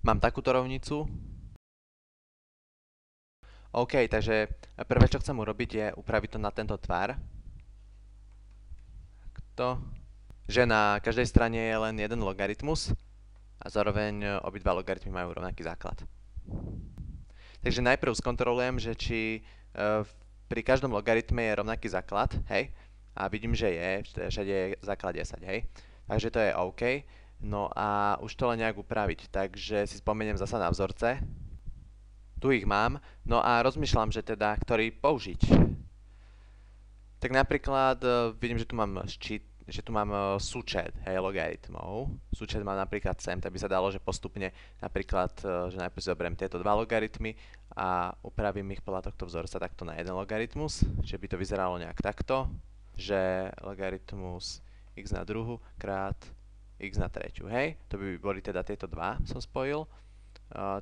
Mám takúto rovnicu. OK, takže prvé, čo chcem urobiť, je upraviť to na tento tvar. Takto. Že na každej strane je len jeden logaritmus a zároveň obidva logaritmy majú rovnaký základ. Takže najprv skontrolujem, že či pri každom logaritme je rovnaký základ, hej, a vidím, že je, všade je základ 10, hej. Takže to je OK. No a už to len nejak upraviť, takže si spomeniem zasa na vzorce. Tu ich mám, no a rozmýšľam, že teda, ktorý použiť. Tak napríklad vidím, že tu mám súčet, hej, logaritmov. Súčet mám napríklad sem, tak by sa dalo, že postupne napríklad, že najprv zoberiem tieto dva logaritmy a upravím ich podľa tohto vzorca takto na jeden logaritmus, že by to vyzeralo nejak takto, že logaritmus x na druhu krát x na treťu, hej. To by boli teda tieto dva, som spojil.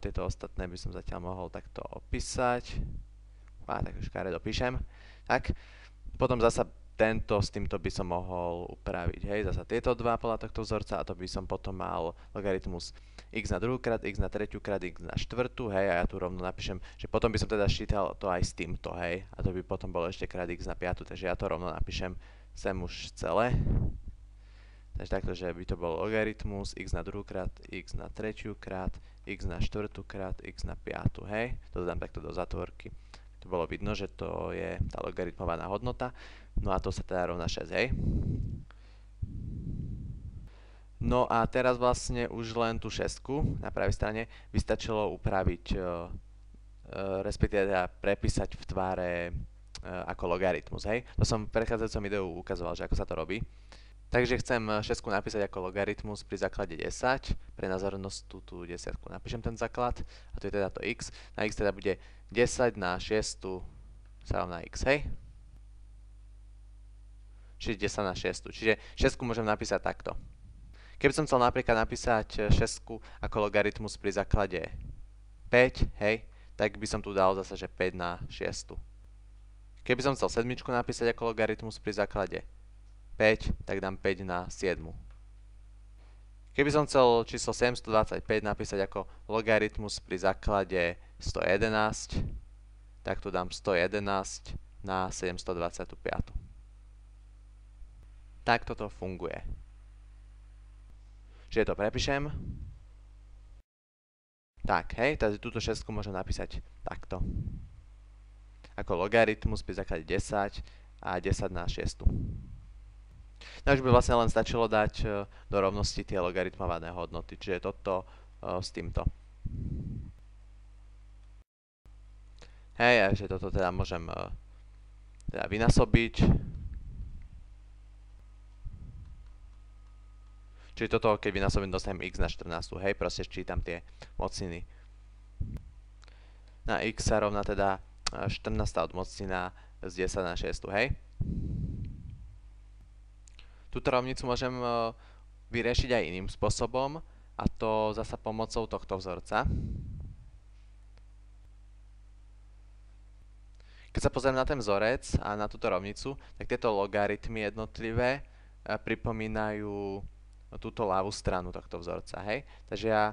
Tieto ostatné by som zatiaľ mohol takto opísať. Tak už škaredo píšem. Tak, potom zasa tento s týmto by som mohol upraviť, hej, zasa tieto dva podľa tohto vzorca a to by som potom mal logaritmus x na druhú krát x na treťu krát x na štvrtú, hej, a ja tu rovno napíšem, že potom by som teda ščítal to aj s týmto, hej, a to by potom bolo ešte krát x na piatu, takže ja to rovno napíšem sem už celé. Takže takto, že by to bol logaritmus x na druhú krát x na treťu krát x na štvrtú krát x na piatu, hej, to dám takto do zatvorky. To bolo vidno, že to je tá logaritmovaná hodnota. No a to sa teda rovná 6, hej. No a teraz vlastne už len tú 6 na pravej strane by stačilo upraviť, respektíve teda prepísať v tvare ako logaritmus, hej. To som v predchádzajúcom videu ukazoval, že ako sa to robí. Takže chcem 6 napísať ako logaritmus pri základe 10. Pre názornosť tú 10 napíšem ten základ. A to je teda to x. Na x teda bude 10 na 6 sa rovná x, hej? Čiže 10 na 6. Čiže 6 môžem napísať takto. Keby som chcel napríklad napísať 6 ako logaritmus pri základe 5, hej? Tak by som tu dal zase, že 5 na 6. Keby som chcel 7 napísať ako logaritmus pri základe 5, tak dám 5 na 7. Keby som chcel číslo 725 napísať ako logaritmus pri základe 111, tak tu dám 111 na 725. Tak toto funguje. Čiže to prepíšem. Tak, hej, takže túto 6 môžem napísať takto. Ako logaritmus pri základe 10 a 10 na 6. No už by vlastne len stačilo dať do rovnosti tie logaritmované hodnoty, čiže toto s týmto. Hej, a že toto teda môžem teda vynásobiť. Čiže toto, keď vynásobím, dostanem x na 14, hej, proste ščítam tie mocniny. Na x sa rovná teda 14 odmocnina z 10 na 6, hej. Túto rovnicu môžem vyriešiť aj iným spôsobom, a to zasa pomocou tohto vzorca. Keď sa pozriem na ten vzorec a na túto rovnicu, tak tieto logaritmy jednotlivé pripomínajú túto ľavú stranu tohto vzorca, hej. Takže ja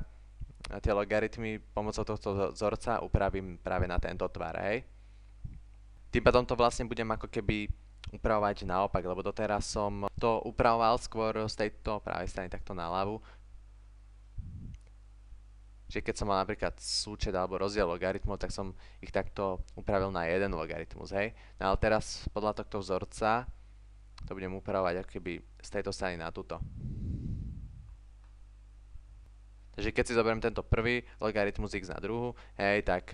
tie logaritmy pomocou tohto vzorca upravím práve na tento tvar, hej. Tým pádom to vlastne budem ako keby upravovať naopak, lebo doteraz som to upravoval skôr z tejto pravej strany takto na ľavu. Čiže keď som mal napríklad súčet alebo rozdiel logaritmov, tak som ich takto upravil na jeden logaritmus, hej. No ale teraz podľa tohto vzorca to budem upravovať ako keby z tejto strany na túto. Takže keď si zoberiem tento prvý logaritmus x na druhu, hej, tak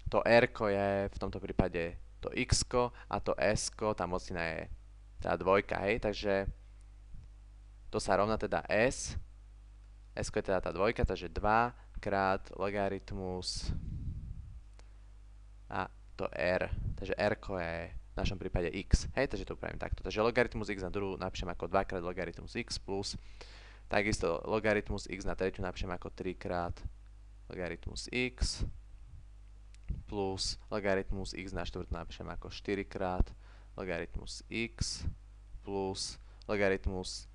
to r je v tomto prípade to x a to s, tá mocnina je teda dvojka, hej, takže to sa rovná teda s je teda tá dvojka, takže 2 krát logaritmus a to r, takže r je v našom prípade x, hej, takže to upravím takto, takže logaritmus x na druhu napíšem ako 2 krát logaritmus x plus, takisto logaritmus x na treťu napíšem ako 3 krát logaritmus x plus logaritmus x na štvrtú napíšem ako 4 krát logaritmus x plus logaritmus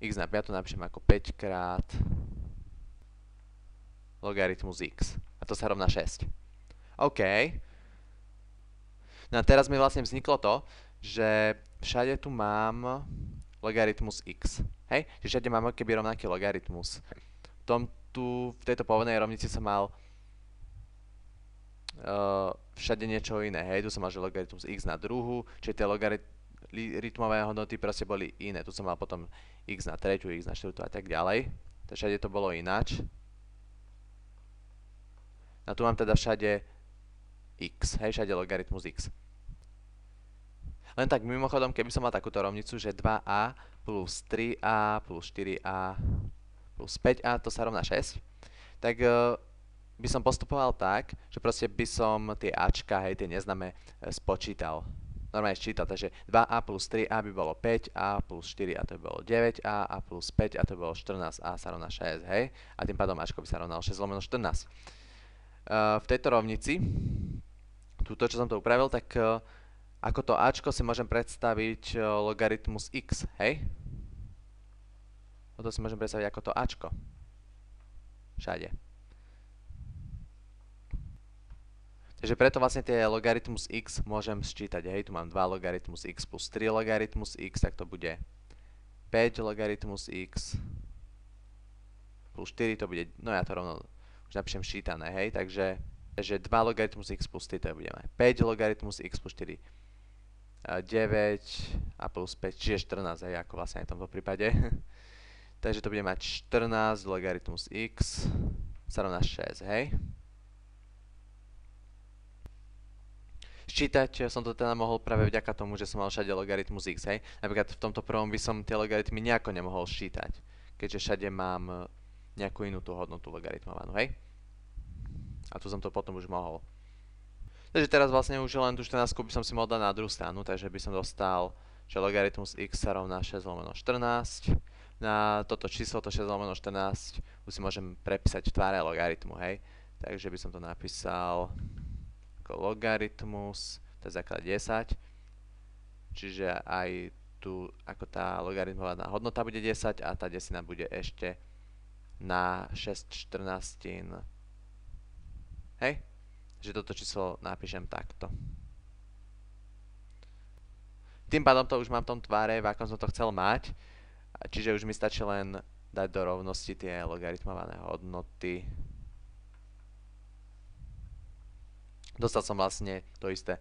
x na piatu napíšem ako 5 krát logaritmus x. A to sa rovná 6. OK. No a teraz mi vlastne vzniklo to, že všade tu mám logaritmus x. Hej? Čiže všade mám keby rovnaký logaritmus. V tejto pôvodnej rovnici som mal všade niečo iné. Hej? Tu som mal, že logaritmus x na druhu, čiže tie logaritmové hodnoty proste boli iné. Tu som mal potom x na treťu, x na štvrtú a tak ďalej. Takže všade to bolo ináč. A tu mám teda všade x, hej, všade logaritmus x. Len tak mimochodom, keby som mal takúto rovnicu, že 2a plus 3a plus 4a plus 5a, to sa rovná 6, tak by som postupoval tak, že proste by som tie ačka, hej, tie neznáme, spočítal. Normálne sčítal, takže 2a plus 3a by bolo 5a plus 4a to by bolo 9a a plus 5a to by bolo 14a sa rovná 6, hej? A tým pádom ačko by sa rovnalo 6 lomeno 14. V tejto rovnici, túto, čo som to upravil, tak ako to ačko si môžem predstaviť logaritmus x, hej? To si môžem predstaviť ako to ačko. Všade. Takže preto vlastne tie logaritmus x môžem sčítať, hej? Tu mám 2 logaritmus x plus 3 logaritmus x, tak to bude 5 logaritmus x plus 4 to bude, no ja to rovno už napíšem šítané, hej, takže 2 logaritmus x plus 3 to budeme 5 logaritmus x plus 4 9 a plus 5, čiže 14, hej, ako vlastne aj v tomto prípade. Takže to bude mať 14 logaritmus x sa rovná 6, hej. Sčítať som to teda mohol práve vďaka tomu, že som mal všade logaritmus x, hej. Napríklad v tomto prvom by som tie logaritmy nejako nemohol sčítať, keďže všade mám nejakú inú tú hodnotu logaritmovanú, hej. A tu som to potom už mohol. Takže teraz vlastne už len tú 14 by som si mohol dať na druhú stranu, takže by som dostal, že logaritmus x sa rovná 6 lomeno 14. Na toto číslo, to 6 lomeno 14, už si môžem prepísať v tváre logaritmu, hej. Takže by som to napísal ako logaritmus, to je základ 10. Čiže aj tu, ako tá logaritmovaná hodnota bude 10 a tá desina bude ešte na 6 14. Hej? Že toto číslo napíšem takto. Tým pádom to už mám v tom tváre, v akom som to chcel mať. Čiže už mi stačí len dať do rovnosti tie logaritmované hodnoty. Dostal som vlastne to isté,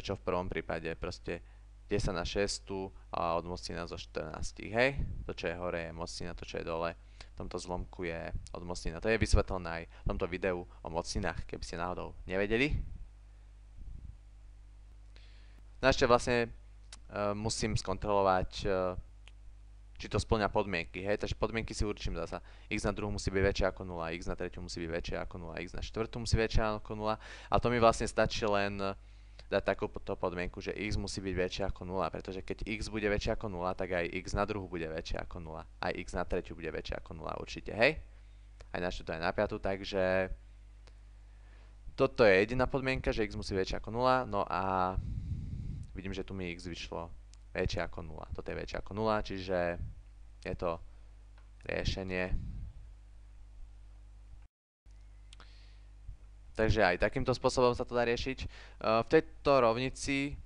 čo v prvom prípade. Proste 10 na 6 a odmocnina zo 14. Hej? To, čo je hore, je mocnina, to, čo je dole. V tomto zlomku je odmocnina. To je vysvetlené aj v tomto videu o mocninách, keby ste náhodou nevedeli. No ešte vlastne musím skontrolovať, či to spĺňa podmienky. Hej? Takže podmienky si určím zasa. X na druhú musí byť väčšia ako 0, x na tretiu musí byť väčšia ako 0, x na štvrtú musí byť väčšia ako 0. A to mi vlastne stačí len dať takúto podmienku, že x musí byť väčšia ako 0, pretože keď x bude väčšia ako 0, tak aj x na druhu bude väčšia ako 0. Aj x na tretiu bude väčšia ako 0 určite, hej? Aj na štvrtú, aj na piatu, takže toto je jediná podmienka, že x musí byť väčšia ako 0, no a vidím, že tu mi x vyšlo väčšie ako 0. Toto je väčšie ako 0, čiže je to riešenie. Takže aj takýmto spôsobom sa to dá riešiť. V tejto rovnici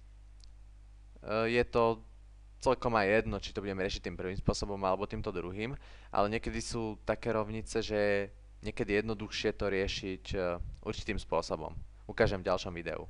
je to celkom aj jedno, či to budeme riešiť tým prvým spôsobom alebo týmto druhým, ale niekedy sú také rovnice, že je niekedy jednoduchšie to riešiť určitým spôsobom. Ukážem v ďalšom videu.